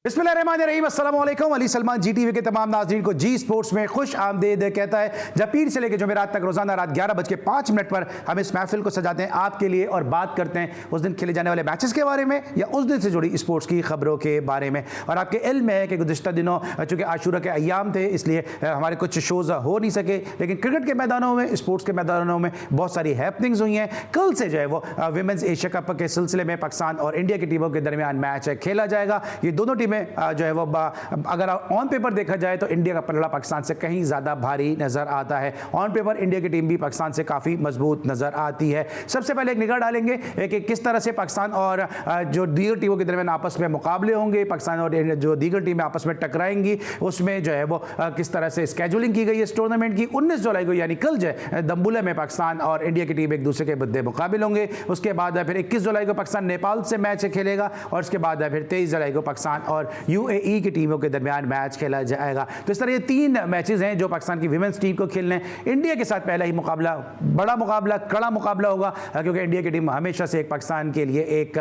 बिस्मिल्लाहिर्रहमानिर्रहीम, अस्सलाम वालेकुम। अली सलमान जी टीवी के तमाम नाज़रीन को जी स्पोर्ट्स में खुश आमदीद कहता है। जब पीर से लेकर जुमेरात तक रोजाना रात 11:05 पर हम इस महफिल को सजाते हैं आपके लिए और बात करते हैं उस दिन खेले जाने वाले मैचेस के बारे में या उस दिन से जुड़ी स्पोर्ट्स की खबरों के बारे में। और आपके इल्म में है कि गुज़िश्ता दिनों चूँकि आशूरा के अय्याम थे इसलिए हमारे कुछ शोज़ हो नहीं सके, लेकिन क्रिकेट के मैदानों में, स्पोर्ट्स के मैदानों में बहुत सारी हैपनिंग्स हुई हैं। कल से जो है वो विमेंस एशिया कप के सिलसिले में पाकिस्तान और इंडिया की टीमों के दरमियान मैच खेला जाएगा। ये दोनों टीमें जो है वो अगर ऑन पेपर देखा जाए तो इंडिया का पलड़ा पाकिस्तान से कहीं ज़्यादा भारी नज़र आता है। ऑन पेपर इंडिया की टीम भी पाकिस्तान से काफ़ी मजबूत नज़र आती है। सबसे पहले एक निगाह डालेंगे कि किस तरह से पाकिस्तान और जो दीगर टीमों के दरमियान आपस में मुकाबले होंगे, पाकिस्तान और जो दीगर टीमें आपस में टकराएंगी, उसमें जो है वो किस तरह से स्केजुलिंग की गई है इस टूर्नामेंट की। 19 जुलाई को यानी कल जो है दम्बुला में पाकिस्तान और इंडिया की टीम एक दूसरे के बदले मुकाबिल होंगे। उसके बाद फिर 21 जुलाई को पाकिस्तान नेपाल से मैच खेलेगा और उसके बाद फिर 23 जुलाई को पाकिस्तान और यूएई की टीमों के दरमियान मैच खेला जाएगा। तो इस तरह ये 3 मैचेस हैं जो पाकिस्तान की विमेंस टीम को खेलने हैं। इंडिया के साथ पहला ही मुकाबला, बड़ा मुकाबला, कड़ा मुकाबला होगा क्योंकि इंडिया की टीम हमेशा से एक पाकिस्तान के लिए एक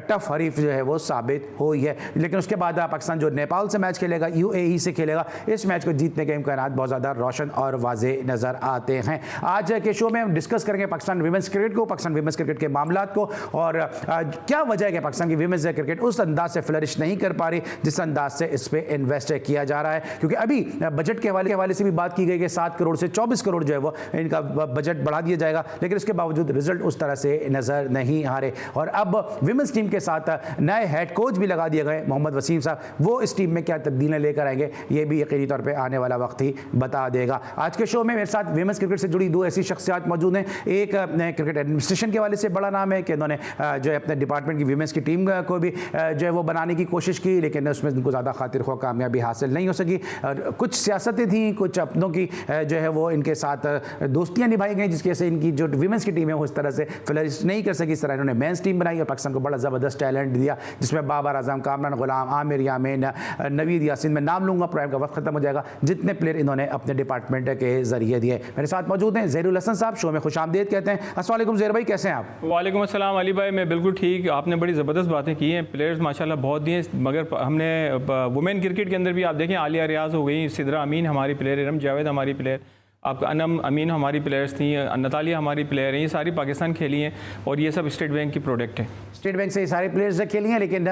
टफ हरीफ जो है वो साबित हुई है। लेकिन उसके बाद पाकिस्तान जो नेपाल से मैच खेलेगा, यूएई से खेलेगा, इस मैच को जीतने के इम्कान बहुत ज़्यादा रोशन और वाजे नज़र आते हैं। आज के शो में हम डिस्कस करेंगे पाकिस्तान विमेंस क्रिकेट को, पाकिस्तान विमेंस क्रिकेट के मामलात को और क्या वजह है कि पाकिस्तान की विमेंस क्रिकेट उस अंदाज से फ्लरिश नहीं कर पा रही जिस अंदाज से इस पे इन्वेस्ट किया जा रहा है। क्योंकि अभी बजट के हवाले से भी बात की गई कि 7 करोड़ से 24 करोड़ जो है वो इनका बजट बढ़ा दिया जाएगा, लेकिन इसके बावजूद रिजल्ट उस तरह से नजर नहीं आ रहे। और अब विमेंस टीम के साथ नए हेड कोच भी लगा दिए गए, मोहम्मद वसीम साहब, वो इस टीम में क्या तब्दीलियां लेकर आएंगे ये भी यकीनी तौर पर आने वाला वक्त ही बता देगा। आज के शो में मेरे साथ विमेंस क्रिकेट से जुड़ी 2 ऐसी शख्सियात मौजूद हैं। एक क्रिकेट एडमिनिस्ट्रेशन के हवाले से बड़ा नाम है कि उन्होंने जो है अपने डिपार्टमेंट की विमेंस की टीम को भी जो है वो बनाने की कोशिश की, लेकिन उसमें उनको ज़्यादा खातिर खो कामयाबी हासिल नहीं हो सकी। और कुछ सियासतें थी, कुछ अपनों की जो है वो इनके साथ दोस्तियां निभाई गई जिसकी वजह से इनकी जो विमेंस की टीम है वो इस तरह से फ्लरिश नहीं कर सकी। इस तरह इन्होंने मेंस टीम बनाई और पाकिस्तान को बड़ा ज़बरदस्त टैलेंट दिया जिसमें बाबर आजम, कामरान गुलाम, आमिर यामीन, नवीद यासीन, मैं नाम लूँगा, प्रोग्राम का वक्त खत्म हो जाएगा, जितने प्लेयर इन्होंने अपने डिपार्टमेंट के जरिए दिए। मेरे साथ मौजूद हैं ज़हीरुल हसन साहब, शो में खुश आमदीद कहते हैं। अस्सलाम वालेकुम ज़हीर भाई, कैसे हैं आप? वालेकुम अस्सलाम अली भाई, मैं बिल्कुल ठीक। आपने बड़ी ज़बरदस्त बातें की हैं, प्लेयर्स माशाल्लाह बहुत दिए, मगर हमने वुमेन क्रिकेट के अंदर भी आप देखें आलिया रियाज हो गई, सिद्रा अमीन हमारी प्लेयर, इरम जावेद हमारी प्लेयर, आपका अनम अमीन हमारी प्लेयर्स थी, नतालिया हमारी प्लेयर हैं, ये सारी पाकिस्तान खेली हैं और ये सब स्टेट बैंक की प्रोडक्ट है। स्टेट बैंक से ये सारे प्लेयर्स खेली हैं, लेकिन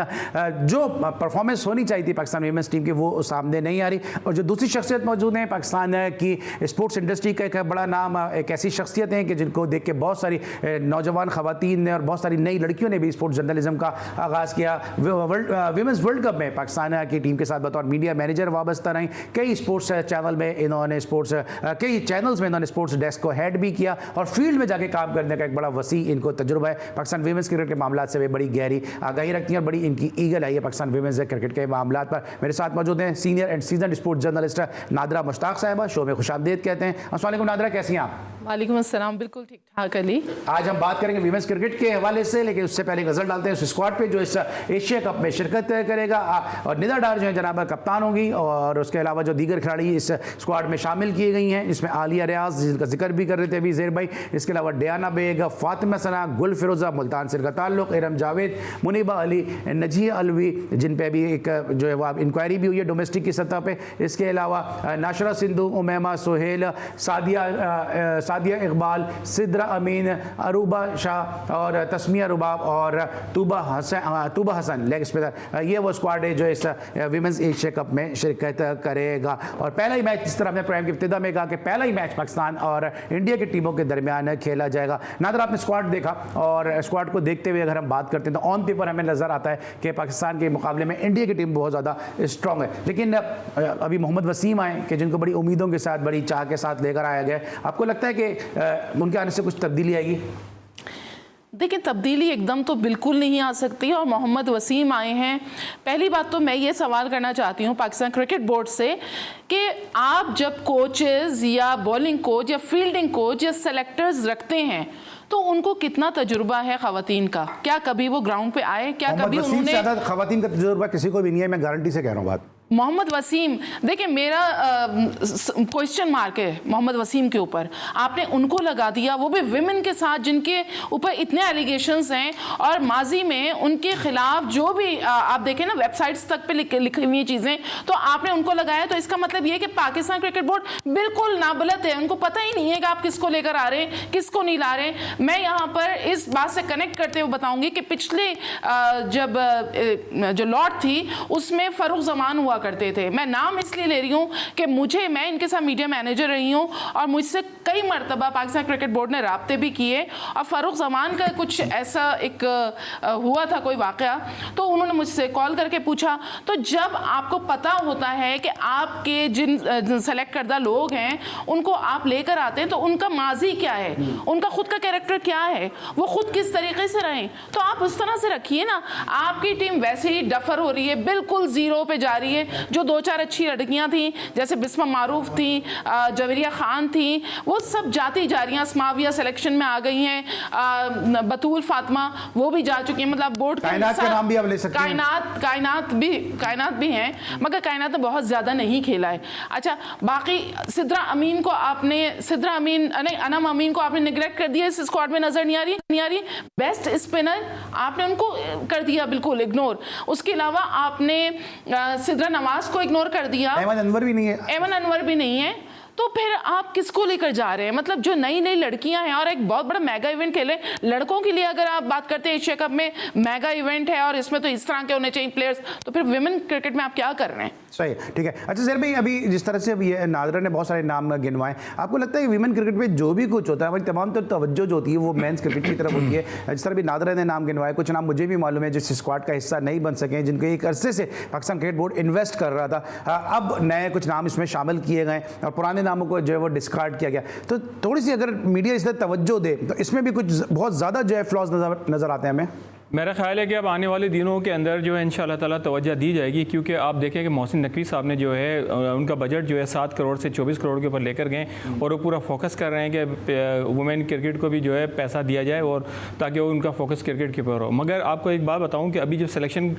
जो परफॉर्मेंस होनी चाहिए थी पाकिस्तान विमेंस टीम की वो सामने नहीं आ रही। और जो दूसरी शख्सियत मौजूद हैं पाकिस्तान की स्पोर्ट्स इंडस्ट्री का एक बड़ा नाम, एक ऐसी शख्सियत हैं कि जिनको देख के बहुत सारी नौजवान खवातीन ने और बहुत सारी नई लड़कियों ने भी स्पोर्ट्स जर्नलिज्म का आगाज़ किया। विमेंस वर्ल्ड कप में पाकिस्तान की टीम के साथ बतौर मीडिया मैनेजर वाबस्ता रहीं। कई स्पोर्ट्स चैनल में इन्होंने कई चैनल्स में इन्होंने स्पोर्ट्स डेस्क को हेड भी किया और फील्ड में जाके काम करने का एक बड़ा वसी इनको तजुर्बा है। पाकिस्तान विमेंस क्रिकेट के मामलों से वे बड़ी गहरी आगाही रखती हैं और बड़ी इनकी ईगल है पाकिस्तान विमेंस क्रिकेट के मामलों पर। मेरे साथ मौजूद हैं senior and season sports journalist NADRA Mushtaq साहिबा, शो में खुशामदीद कहते हैं। अस्सलाम वालेकुम नादरा, कैसी हैं आप? वालेकुम अस्सलाम, बिल्कुल ठीक ठाक अली। आज हम बात करेंगे विमेंस क्रिकेट के हवाले से, लेकिन उससे पहले नजर डालते हैं उस स्क्वाड पे जो इस एशिया कप में शिरकत करेगा। और निदा डार जो है जनाब कप्तान होगी और उसके अलावा जो दीगर खिलाड़ी इस स्क्वाड में शामिल की गई हैं, इसमें आलिया रियाज जिनका जिक्र भी कर रहे थे अभी ज़हीर भाई, इसके अलावा डियाना बेग, फातिमा सना, गुल फिरोज़ा मुल्तान से का ताल्लुक, इरम जावेद, मुनीबा अली, नजिया अलवी जिन पे भी एक जो है वो इंक्वायरी भी हुई है डोमेस्टिक की सतह पे, इसके अलावा नाशरा सिंधु, उमैमा सोहेल, सादिया इकबाल, सिद्रा अमीन, अरूबा शाह और तस्मिया रुबाब और तूबा हसन लेग स्पिनर। ये वो स्क्वाड है जो इस विमेंस एशिया कप में शिरकत करेगा। और पहला ही मैच, जिस तरह हमने प्रोग्राम की इब्तिदा में कहा कि पहला ही मैच पाकिस्तान और इंडिया की टीमों के दरमियान खेला जाएगा। नादर, आपने स्क्वाड देखा और स्क्वाड को देखते हुए अगर हम बात करते हैं तो ऑन पेपर हमें नज़र आता है कि पाकिस्तान के मुकाबले में इंडिया की टीम बहुत ज़्यादा स्ट्रॉन्ग है, लेकिन अभी मोहम्मद वसीम आए कि जिनको बड़ी उम्मीदों के साथ, बड़ी चाह के साथ लेकर आया गया। आपको लगता है कि उनके आने से कुछ तब्दीली आएगी? देखिए, तब्दीली एकदम तो बिल्कुल नहीं आ सकती और मोहम्मद वसीम आए हैं। पहली बात तो मैं ये सवाल करना चाहती हूँ पाकिस्तान क्रिकेट बोर्ड से कि आप जब कोचेज़ या बॉलिंग कोच या फील्डिंग कोच या सेलेक्टर्स रखते हैं तो उनको कितना तजुर्बा है खवातीन का? क्या कभी वो ग्राउंड पे आए? क्या कभी उन्होंने ज़्यादा खवातीन का तजुर्बा किसी को भी नहीं है, मैं गारंटी से कह रहा हूँ बात। मोहम्मद वसीम, देखिए मेरा क्वेश्चन मार्क है मोहम्मद वसीम के ऊपर। आपने उनको लगा दिया, वो भी विमेन के साथ जिनके ऊपर इतने एलिगेशंस हैं और माजी में उनके खिलाफ जो भी आप देखें ना वेबसाइट्स तक पे लिखी हुई चीज़ें, तो आपने उनको लगाया। तो इसका मतलब ये है कि पाकिस्तान क्रिकेट बोर्ड बिल्कुल नाबलद है, उनको पता ही नहीं है कि आप किसको लेकर आ रहे हैं, किसको नहीं ला रहे हैं। मैं यहाँ पर इस बात से कनेक्ट करते हुए बताऊंगी कि पिछले जब जो लॉट थी उसमें फ़ारूक जमान हुआ करते थे। मैं नाम इसलिए ले रही हूँ कि मैं इनके साथ मीडिया मैनेजर रही हूँ और मुझसे कई मरतबा पाकिस्तान क्रिकेट बोर्ड ने राब्ते भी किए, और फ़ारूक जमान का कुछ ऐसा एक हुआ था कोई वाक़या, तो उन्होंने मुझसे कॉल करके पूछा। तो जब आपको पता होता है कि आपके जिन सेलेक्ट करदा लोग हैं उनको आप लेकर आते हैं, तो उनका माजी क्या है, उनका खुद का कैरेक्टर क्या है, वो खुद किस तरीके से रहें, तो आप उस तरह से रखिए ना। आपकी टीम वैसे ही डफर हो रही है, बिल्कुल जीरो पे जा रही है। जो 2-4 अच्छी लड़कियां थी जैसे बिस्मा मारूफ थी, जवेरिया खान थी, वो सब जाती जा रही हैं। अस्माविया सिलेक्शन में आ गई हैं, बतूल फातिमा वो भी जा चुकी हैं। मतलब बोर्ड कायनात का नाम भी आप ले सकते हैं। कायनात भी हैं, मगर कायनात ने बहुत ज्यादा नहीं खेला है। अच्छा, बाकी सिद्रा अमीन को आपने अनम अमीन को आपने निगलेक्ट कर दिया, इस स्क्वाड में नजर नहीं आ रही। बेस्ट स्पिनर आपने उनको कर दिया बिल्कुल इग्नोर। उसके अलावा आपने सिद्रा नवाज को इग्नोर कर दिया। अहमद अनवर भी नहीं है। तो फिर आप किसको लेकर जा रहे हैं? मतलब जो नई नई लड़कियां हैं और एक बहुत बड़ा मेगा इवेंट खेले लड़कों के लिए, अगर आप बात करते हैं एशिया कप में मेगा इवेंट है और इसमें तो इस तरह के होने चाहिए प्लेयर्स, तो फिर विमेन क्रिकेट में आप क्या कर रहे हैं? सही, ठीक है। अच्छा सर भाई, अभी जिस तरह से अभी नादरा ने बहुत सारे नाम गिनवाए, आपको लगता है कि विमेन क्रिकेट में जो भी कुछ होता है हमारी तमाम तवज्जो जो होती है वो मेंस क्रिकेट की तरफ होती है? जिस तरह भी नादरा ने नाम गिनवाए, कुछ नाम मुझे भी मालूम है जिस स्क्वाड का हिस्सा नहीं बन सके, जिनको एक अरसे से पाकिस्तान क्रिकेट बोर्ड इन्वेस्ट कर रहा था, अब नए कुछ नाम इसमें शामिल किए गए और पुराने नामों को जो है वो डिस्कार्ड किया गया। तो थोड़ी सी अगर मीडिया इस तरह तवज्जो दे तो इसमें भी कुछ बहुत ज़्यादा जो है फ्लॉज नज़र आते हैं हमें। मेरा ख्याल है कि अब आने वाले दिनों के अंदर जो है इंशाल्लाह ताला तवज्जो दी जाएगी, क्योंकि आप देखें कि मोहसिन नकवी साहब ने जो है उनका बजट जो है 7 करोड़ से 24 करोड़ के ऊपर लेकर गए और वो पूरा फोकस कर रहे हैं कि वुमेन क्रिकेट को भी जो है पैसा दिया जाए और ताकि वो उनका फोकस क्रिकेट के ऊपर हो। मगर आपको एक बात बताऊँ कि अभी जब सिलेक्शन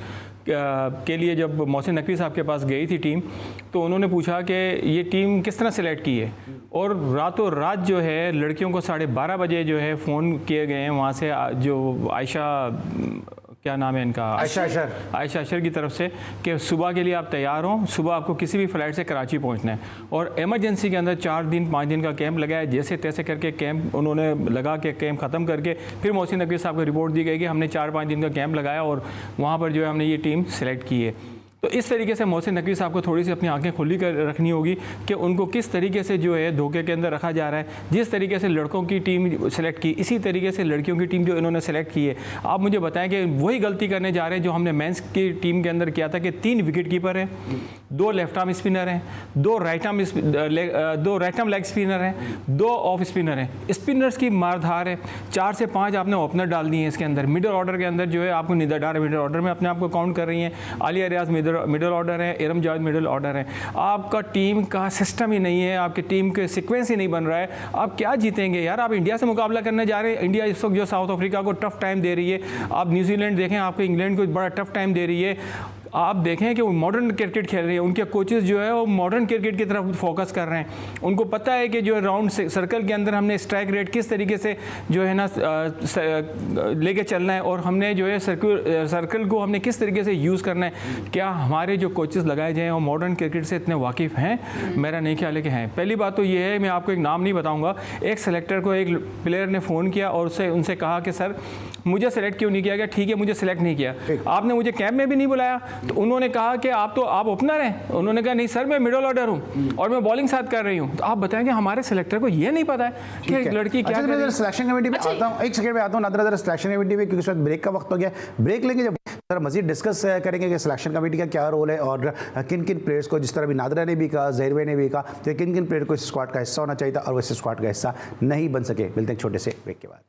के लिए जब मोहसिन नकवी साहब के पास गई थी टीम, तो उन्होंने पूछा कि ये टीम किस तरह सेलेक्ट की है, और रातों रात जो है लड़कियों को 12:30 बजे जो है फ़ोन किए गए हैं वहाँ से, जो आयशा, क्या नाम है इनका, आयशा अशर की तरफ से, कि सुबह के लिए आप तैयार हों, सुबह आपको किसी भी फ़्लाइट से कराची पहुंचना है। और एमरजेंसी के अंदर 4 दिन 5 दिन का कैंप लगाया, जैसे तैसे करके कैंप उन्होंने लगा के कैंप ख़त्म करके फिर मोहसिन नकवी साहब को रिपोर्ट दी गई कि हमने 4-5 दिन का कैंप लगाया और वहाँ पर जो है हमने ये टीम सेलेक्ट की है। तो इस तरीके से मोहसिन नकवी साहब को थोड़ी सी अपनी आंखें खुली कर रखनी होगी कि उनको किस तरीके से जो है धोखे के अंदर रखा जा रहा है। जिस तरीके से लड़कों की टीम सेलेक्ट की, इसी तरीके से लड़कियों की टीम जो इन्होंने सेलेक्ट की है, आप मुझे बताएं कि वही गलती करने जा रहे हैं जो हमने मेंस की टीम के अंदर किया था कि 3 विकेट कीपर हैं, 2 लेफ्ट आर्म स्पिनर हैं, 2 राइट आर्म लेग स्पिनर हैं, 2 ऑफ स्पिनर हैं। स्पिनर्स की मारधार है, 4 से 5 आपने ओपनर डाल दिए हैं इसके अंदर। मिडल ऑर्डर के अंदर जो है आपको निदा डार मिडल ऑर्डर में अपने आप को काउंट कर रही हैं, आलिया रियाज मिडल ऑर्डर है, इरम जावेद मिडल ऑर्डर है। आपका टीम का सिस्टम ही नहीं है, आपकी टीम के सीक्वेंस ही नहीं बन रहा है, आप क्या जीतेंगे यार? आप इंडिया से मुकाबला करने जा रहे हैं, इंडिया इस वक्त जो साउथ अफ्रीका को टफ टाइम दे रही है, आप न्यूजीलैंड देखें आपको इंग्लैंड को बड़ा टफ टाइम दे रही है। आप देखें कि वो मॉडर्न क्रिकेट खेल रहे हैं, उनके कोचेज़ जो है वो मॉडर्न क्रिकेट की तरफ फोकस कर रहे हैं। उनको पता है कि जो है राउंड सर्कल के अंदर हमने स्ट्राइक रेट किस तरीके से जो है ना लेके चलना है और हमने जो है सर्कल को हमने किस तरीके से यूज़ करना है। क्या हमारे जो कोचेज़ लगाए जाए वो मॉडर्न क्रिकेट से इतने वाकिफ़ हैं? मेरा नहीं ख्याल है कि हैं। पहली बात तो ये है, मैं आपको एक नाम नहीं बताऊँगा, एक सेलेक्टर को एक प्लेयर ने फ़ोन किया और उनसे कहा कि सर मुझे सेलेक्ट क्यों नहीं किया गया? ठीक है, मुझे सेलेक्ट नहीं किया, आपने मुझे कैंप में भी नहीं बुलाया। तो उन्होंने कहा कि आप ओपनर हैं। उन्होंने कहा नहीं सर, मैं मिडल ऑर्डर हूं और मैं बॉलिंग साथ कर रही हूं। तो आप बताएंगे हमारे सेलेक्टर को ये नहीं पता है कि एक लड़की क्या कर रही है? सिलेक्शन कमेटी में आता हूं, एक सेकंड में आता हूं नादरा, जरा सिलेक्शन कमेटी में, क्योंकि इस वक्त ब्रेक का वक्त हो गया, ब्रेक लेंगे, जब सर मजीद डिस्कस करेंगे कि सिलेक्शन कमेटी का क्या रोल है और किन किन प्लेयर्स को, जिस तरह भी नादरा ने भी कहा, जहीर भाई ने भी कहा, तो किन किन प्लेयर को इस स्क्वाड का हिस्सा होना चाहिए था और वो इस स्क्वाड का हिस्सा नहीं बन सके। मिलते हैं छोटे से ब्रेक के बाद।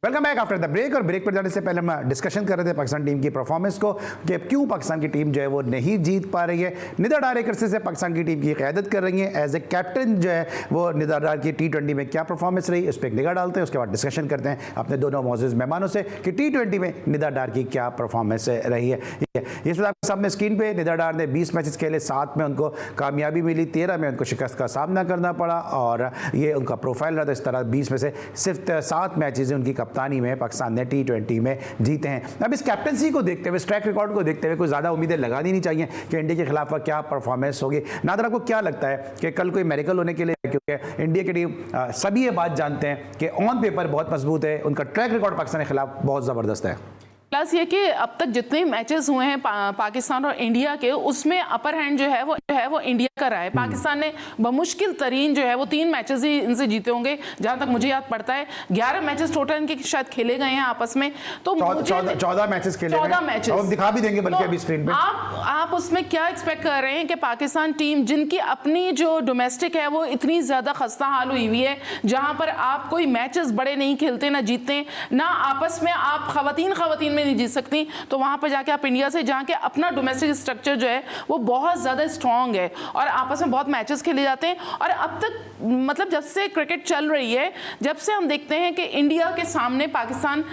Welcome back after the break. और ब्रेक पर जाने से पहले हम डिस्कशन कर रहे थे पाकिस्तान टीम की परफॉर्मेंस को कि क्यों पाकिस्तान की टीम जो है वो नहीं जीत पा रही है। निदा डार एक अरसे से पाकिस्तान की टीम की क़यादत कर रही है। एज ए कैप्टन जो है वो निदा डार की T20 में क्या परफॉर्मेंस रही, उस पर एक निगाह डालते हैं। उसके बाद डिस्कशन करते हैं अपने दोनों मौजूद मेहमानों से कि T20 में निदा डार की क्या परफॉर्मेंस रही है। इस वक्त आपके सामने स्क्रीन पे निदा डार ने 20 मैचेस खेले, 7 में उनको कामयाबी मिली, 13 में उनको शिकस्त का सामना करना पड़ा और ये उनका प्रोफाइल रहा। तो इस तरह 20 में से सिर्फ 7 मैचेस उनकी कप्तानी में पाकिस्तान ने T20 में जीते हैं। अब इस कैप्टनसी को देखते हुए, इस ट्रैक रिकॉर्ड को देखते हुए कोई ज़्यादा उम्मीदें लगानी नहीं चाहिए कि इंडिया के खिलाफ क्या परफॉर्मेंस होगी। नादर, आपको क्या लगता है कि कल कोई मेरिकल होने के लिए, क्योंकि इंडिया की टीम सभी ये बात जानते हैं कि ऑन पेपर बहुत मजबूत है, उनका ट्रैक रिकॉर्ड पाकिस्तान के खिलाफ बहुत ज़बरदस्त है। प्लस ये कि अब तक जितने मैचेस हुए हैं पाकिस्तान और इंडिया के, उसमें अपर हैंड जो है वो इंडिया का रहा है। पाकिस्तान ने बमुश्किल तरीन जो है वो 3 मैचेस ही इनसे जीते होंगे, जहां तक मुझे याद पड़ता है। 11 मैचेस टोटल इनके शायद खेले गए हैं आपस में, तो 14 मैचेस खेले, 14 मैचेस हम दिखा भी देंगे बल्कि अभी स्क्रीन पे। आप उसमें क्या एक्सपेक्ट कर रहे हैं कि पाकिस्तान टीम जिनकी अपनी जो डोमेस्टिक है वो इतनी ज्यादा खस्ता हाल हुई हुई है, जहां पर आप कोई मैचेस बड़े नहीं खेलते, ना जीतते, ना आपस में आप खवातीन में नहीं जीत सकती, तो वहां पर जाके आप इंडिया से, जहां के अपना डोमेस्टिक स्ट्रक्चर जो है वो बहुत ज्यादा स्ट्रांग है और आपस में बहुत मैचेस खेले जाते हैं। और अब तक मतलब जब से क्रिकेट चल रही है, जब से हम देखते हैं कि इंडिया के सामने पाकिस्तान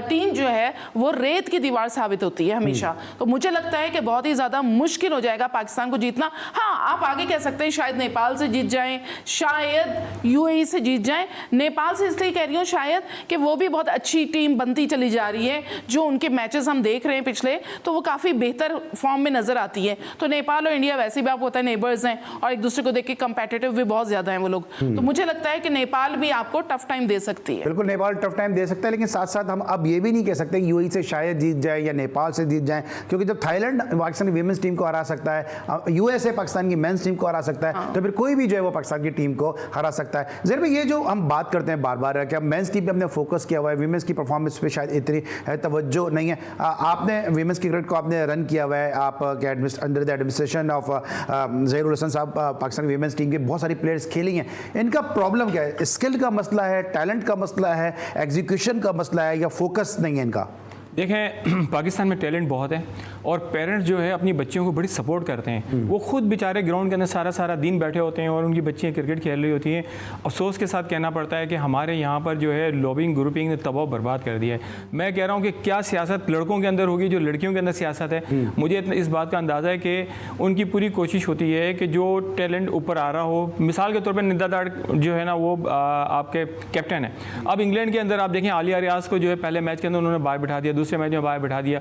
टीम जो है वो रेत की दीवार साबित होती है हमेशा। तो मुझे लगता है कि बहुत ही ज्यादा मुश्किल हो जाएगा पाकिस्तान को जीतना। हाँ, आप आगे कह सकते हैं शायद नेपाल से जीत जाएं, शायद UAE से जीत जाएं। नेपाल से इसलिए कह रही हूँ शायद कि वो भी बहुत अच्छी टीम बनती चली जा रही है, जो उनके मैचेस हम देख रहे हैं पिछले, तो वो काफी बेहतर फॉर्म में नजर आती है। तो नेपाल और इंडिया वैसे भी आपको पता है नेबर्स हैं और एक दूसरे को देख के कंपेटिटिव भी बहुत ज्यादा हैं वो लोग। तो मुझे लगता है कि नेपाल भी आपको टफ टाइम दे सकती है। बिल्कुल, नेपाल टफ टाइम दे सकता है, लेकिन साथ साथ हम अब ये भी नहीं कह सकते कि UAE से शायद जीत जाए या नेपाल से जीत जाए, क्योंकि जब थाईलैंड पाकिस्तान की वीमेंस टीम को हरा सकता है, USA पाकिस्तान की मेंस टीम को हरा सकता है, तो फिर कोई भी जो है वो पाकिस्तान की टीम को हरा सकता है। ज़रा भाई, ये जो हम बात करते हैं बार बार कि मेंस टीम पे हमने फोकस किया हुआ है, वीमेंस की परफॉर्मेंस पे शायद इतनी तवज्जो नहीं है। आपने वीमेंस क्रिकेट को आपने रन किया हुआ है, आप under the administration of Zaheerul Hasan साहब, पाकिस्तान वीमेंस टीम के बहुत सारी प्लेयर्स खेली हैं। इनका प्रॉब्लम क्या है? स्किल का मसला है, टैलेंट का मसला है, एग्जीक्यूशन का मसला है, या फोकस नहीं है इनका? देखें, पाकिस्तान में टैलेंट बहुत है और पेरेंट्स जो है अपनी बच्चियों को बड़ी सपोर्ट करते हैं। वो खुद बेचारे ग्राउंड के अंदर सारा दिन बैठे होते हैं और उनकी बच्चियाँ क्रिकेट खेल रही होती हैं। अफसोस के साथ कहना पड़ता है कि हमारे यहाँ पर जो है लॉबिंग ग्रुपिंग ने तबाह बर्बाद कर दिया है। मैं कह रहा हूँ कि क्या सियासत लड़कों के अंदर होगी जो लड़कियों के अंदर सियासत है। मुझे इस बात का अंदाज़ा है कि उनकी पूरी कोशिश होती है कि जो टैलेंट ऊपर आ रहा हो, मिसाल के तौर पर निदा डार जो है ना वो आपके कैप्टन है। अब इंग्लैंड के अंदर आप देखें, आलिया रियाज को जो है पहले मैच के अंदर उन्होंने बाहर बिठा दिया, दूसरे मैच में बाहर बिठा दिया।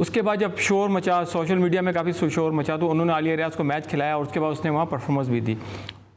उसके बाद जब शोर मचा, सोशल मीडिया में काफ़ी शोर मचा, तो उन्होंने आलिया रियाज को मैच खिलाया और उसके बाद उसने वहाँ परफॉर्मेंस भी दी।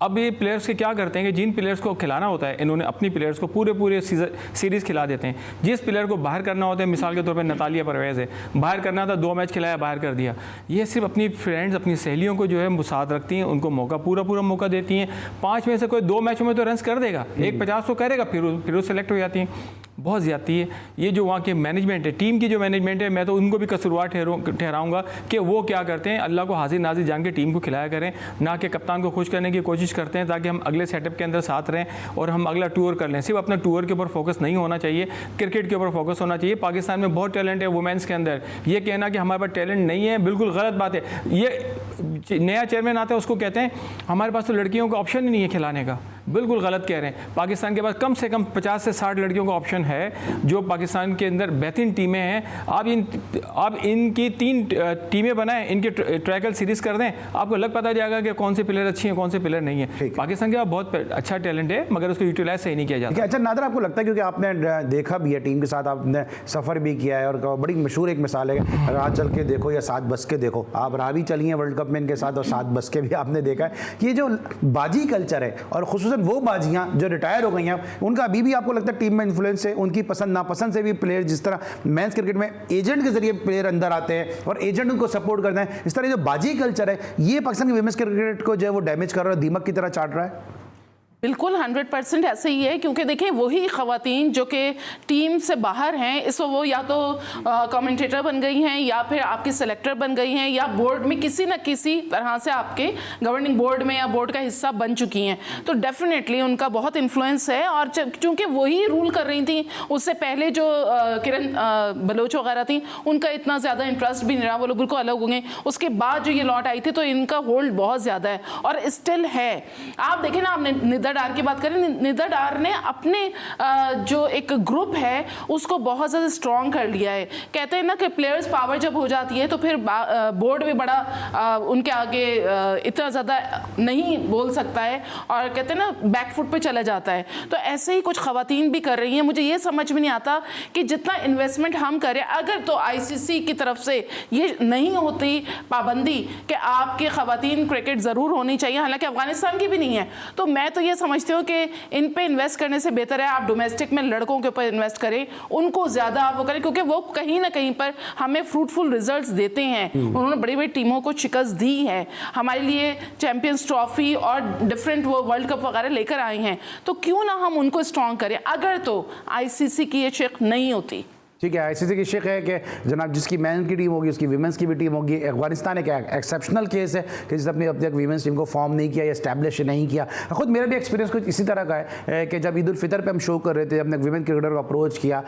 अब ये प्लेयर्स के क्या करते हैं कि जिन प्लेयर्स को खिलाना होता है, इन्होंने अपनी प्लेयर्स को पूरे सीरीज़ खिला देते हैं। जिस प्लेयर को बाहर करना होता है, मिसाल के तौर पे नतालिया परवेज़ है, बाहर करना था, 2 मैच खिलाया, बाहर कर दिया। ये सिर्फ अपनी फ्रेंड्स, अपनी सहेलियों को जो है साथ रखती हैं, उनको मौका पूरा मौका देती हैं। 5 में से कोई 2 मैचों में तो रन्स कर देगा, 150 तो करेगा, फिर वो सेलेक्ट हो जाती हैं। बहुत ज़्यादती है ये जो वहाँ के मैनेजमेंट है, टीम की जो मैनेजमेंट है, मैं तो उनको भी कसूरवार ठहराऊँगा कि वो क्या करते हैं, अल्लाह को हाजिर नाजिर जान के टीम को खिलाया करें, ना कि कप्तान को खुश करने की कोशिश करते हैं ताकि हम अगले सेटअप के अंदर साथ रहें और हम अगला टूर कर लें। सिर्फ अपना टूर के ऊपर फोकस नहीं होना चाहिए, क्रिकेट के ऊपर फोकस होना चाहिए। पाकिस्तान में बहुत टैलेंट है वुमेंस के अंदर, ये कहना कि हमारे पास टैलेंट नहीं है बिल्कुल गलत बात है। ये नया चेयरमैन आता है उसको कहते हैं हमारे पास तो लड़कियों का ऑप्शन ही नहीं है खिलाने का, बिल्कुल गलत कह रहे हैं। पाकिस्तान के पास कम से कम 50 से 60 लड़कियों का ऑप्शन है जो पाकिस्तान के अंदर बेहतरीन टीमें हैं। आप इनकी 3 टीमें बनाएं, इनके ट्रैकल सीरीज कर दें, आपको लग पता जाएगा कि कौन से प्लेयर अच्छी हैं, कौन से प्लेयर नहीं है। पाकिस्तान के पास बहुत अच्छा टैलेंट है मगर उसको यूटिलाइज सही नहीं किया जाता। अच्छा नादर, आपको लगता है, क्योंकि आपने देखा भी है टीम के साथ, आपने सफ़र भी किया है, और बड़ी मशहूर एक मिसाल है, राह चल के देखो या साथ बस के देखो, आप राह भी चली हैं वर्ल्ड कप में इनके साथ और साथ बस के भी आपने देखा है। ये जो बाजी कल्चर है, और खुसूसन वो बाजियाँ जो रिटायर हो गई हैं, उनका अभी भी आपको लगता है टीम में इन्फ्लुएंस है? उनकी पसंद नापसंद से भी प्लेयर, जिस तरह मेंस क्रिकेट में एजेंट के जरिए प्लेयर अंदर आते हैं और एजेंट उनको सपोर्ट करते हैं, इस तरह जो बाजी कल्चर है, ये पाकिस्तान की विमेंस क्रिकेट को जो है वो डैमेज कर रहा है, दीमक की तरह चाट रहा है? बिल्कुल 100% ऐसे ही है, क्योंकि देखें वही खवातीन जो कि टीम से बाहर हैं, इस वो या तो कमेंटेटर बन गई हैं या फिर आपकी सेलेक्टर बन गई हैं या बोर्ड में किसी न किसी तरह से आपके गवर्निंग बोर्ड में या बोर्ड का हिस्सा बन चुकी हैं। तो डेफिनेटली उनका बहुत इन्फ्लुएंस है, और चूंकि वही रूल कर रही थी, उससे पहले जो किरण बलोच वगैरह थी उनका इतना ज़्यादा इंटरेस्ट भी नहीं रहा, वो लोग बिल्कुल अलग हो गए। उसके बाद जो ये लॉट आई थी तो इनका होल्ड बहुत ज़्यादा है और स्टिल है। आप देखें ना, आपने निदा डार की बात करें, निदा डार ने अपने जो एक ग्रुप है उसको बहुत ज़्यादा स्ट्रॉन्ग कर लिया है। कहते हैं ना कि प्लेयर्स पावर जब हो जाती है तो फिर बोर्ड भी बड़ा उनके आगे इतना ज़्यादा नहीं बोल सकता है, और कहते हैं ना बैकफुट पे चला जाता है। तो ऐसे ही कुछ खवातीन भी कर रही हैं। मुझे ये समझ में नहीं आता कि जितना इन्वेस्टमेंट हम करें, अगर तो आईसीसी की तरफ से ये नहीं होती पाबंदी कि आपके खवातीन क्रिकेट ज़रूर होनी चाहिए, हालांकि अफगानिस्तान की भी नहीं है, तो मैं तो ये समझती हूँ कि इन पे इन्वेस्ट करने से बेहतर है आप डोमेस्टिक में लड़कों के ऊपर इन्वेस्ट करें, उनको ज़्यादा आप वो करें, क्योंकि वो कहीं ना कहीं पर हमें फ्रूटफुल रिजल्ट्स देते हैं। उन्होंने बड़ी बड़ी टीमों को शिकस्त दी है, हमारे लिए चैंपियंस ट्रॉफी और डिफरेंट वो वर्ल्ड कप वगैरह लेकर आए हैं, तो क्यों ना हम उनको स्ट्रॉन्ग करें, अगर तो आईसीसी की ये शिक नहीं होती। ठीक है, आईसीसी की शिक है कि जनाब जिसकी मैन की टीम होगी उसकी वीमेंस की भी टीम होगी। अफगानिस्तान एक एक्सेप्शनल केस है कि जिसने अपनी अब तक वीमेंस टीम को फॉर्म नहीं किया या इस्टेब्लिश नहीं किया। खुद मेरा भी एक्सपीरियंस कुछ इसी तरह का है कि जब ईद उल फितर पे हम शो कर रहे थे, हमने वीमेन क्रिकेटर को अप्रोच किया,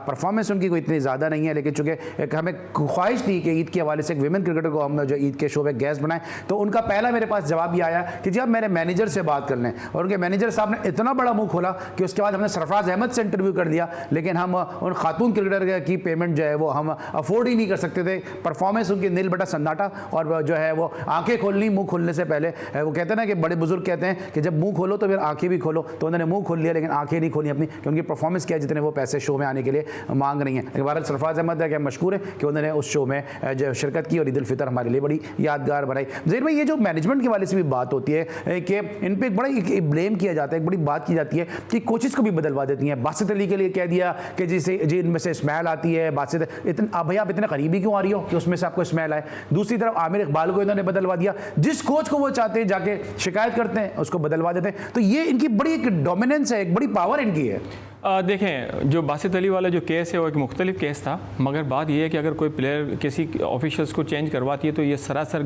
परफॉर्मेंस उनकी कोई इतनी ज़्यादा नहीं है, लेकिन चूँकि हमें ख्वाहिश थी कि ईद के हवाले से एक वीमेन क्रिकेटर को हम जो ईद के शो पर गेस्ट बनाएं, तो उनका पहला मेरे पास जवाब ये आया कि जी आप मेरे मैनेजर से बात कर लें, और उनके मैनेजर साहब ने इतना बड़ा मुँह खोला कि उसके बाद हमने सरफराज अहमद से इंटरव्यू कर दिया, लेकिन हम उन खातून क्रिकेटर की पेमेंट जो है वो हम अफोर्ड ही नहीं कर सकते थे। परफॉर्मेंस उनकी नील बटा सन्नाटा, और जो है वो आंखें खोलनी मुंह खोलने से पहले, वो कहते हैं ना कि बड़े बुजुर्ग कहते हैं कि जब मुंह खोलो तो फिर आंखें भी खोलो, तो उन्होंने मुंह खोल लिया लेकिन आंखें नहीं खोली अपनी, कि उनकी परफॉर्मेंस क्या है जितने वो पैसे शो में आने के लिए मांग रही हैं। भारत सरफराज अहमद है कि मशहूर है कि उन्होंने उस शो में जो शिरकत की और ईद उल फितर हमारे लिए बड़ी यादगार बनाई। ज़हीर भाई, ये जो मैनेजमेंट के वाले से भी बात होती है कि इन पर एक बड़ा ब्लेम किया जाता है, एक बड़ी बात की जाती है कि कोचेस को भी बदलवा देती हैं। बासित अली के लिए कह दिया कि जिसे जी इनमें से स्मेल आती है, बासित इतना भैया आप इतने करीबी क्यों आ रही हो कि उसमें से आपको स्मेल आए। दूसरी तरफ आमिर इकबाल को इन्होंने बदलवा दिया, जिस कोच को वो चाहते हैं जाके शिकायत करते हैं उसको बदलवा देते हैं। तो ये इनकी बड़ी एक डोमिनेंस है, एक बड़ी पावर इनकी है। देखें, जो बासित अली वाला जो केस है वो एक मुख्तलिफ केस था, मगर बात यह है कि अगर कोई प्लेयर किसी ऑफिशियल्स को चेंज करवाती है तो ये सरासर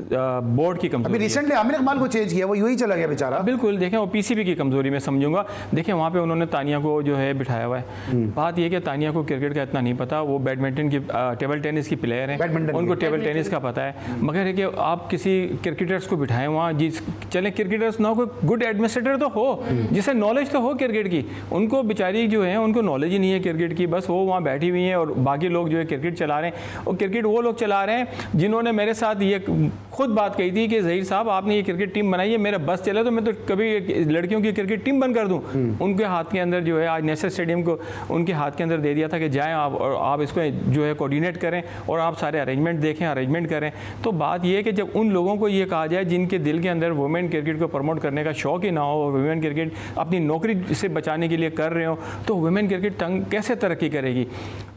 बोर्ड की कमजोरी। अभी रिसेंटली आमिर इकबाल को चेंज किया, वो यूं ही चला गया बेचारा। बिल्कुल, देखें वो पीसीबी की कमजोरी में समझूंगा। देखें वहाँ पे उन्होंने तानिया को जो है बिठाया हुआ है। बात यह कि तानिया को क्रिकेट का इतना नहीं पता, वो बैडमिंटन की टेबल टेनिस की प्लेयर है, उनको टेबल टेनिस का पता है, मगर है कि आप किसी क्रिकेटर्स को बिठाएं वहाँ, जिस चले क्रिकेटर्स ना हो, गुड एडमिनिस्ट्रेटर तो हो, जिसे नॉलेज तो हो क्रिकेट की, उनको बेचारी जो है उनको नॉलेज ही नहीं है क्रिकेट की, बस वो वहाँ बैठी हुई हैं और बाकी लोग जो है क्रिकेट चला रहे हैं। और क्रिकेट वो लोग चला रहे हैं जिन्होंने मेरे साथ ये खुद बात कही थी कि ज़हीर साहब आपने ये क्रिकेट टीम बनाई है, मेरा बस चले तो मैं तो कभी लड़कियों की क्रिकेट टीम बंद कर दूं। उनके हाथ के अंदर जो है आज नेशनल स्टेडियम को उनके हाथ के अंदर दे दिया था कि जाएं आप और आप इसको जो है कोऑर्डिनेट करें और आप सारे अरेंजमेंट देखें, अरेंजमेंट करें। तो बात यह है कि जब उन लोगों को ये कहा जाए जिनके दिल के अंदर वुमेन क्रिकेट को प्रमोट करने का शौक ही ना हो, वुमेन क्रिकेट अपनी नौकरी से बचाने के लिए कर रहे हो, तो वुमेन क्रिकेट कैसे तरक्की करेगी।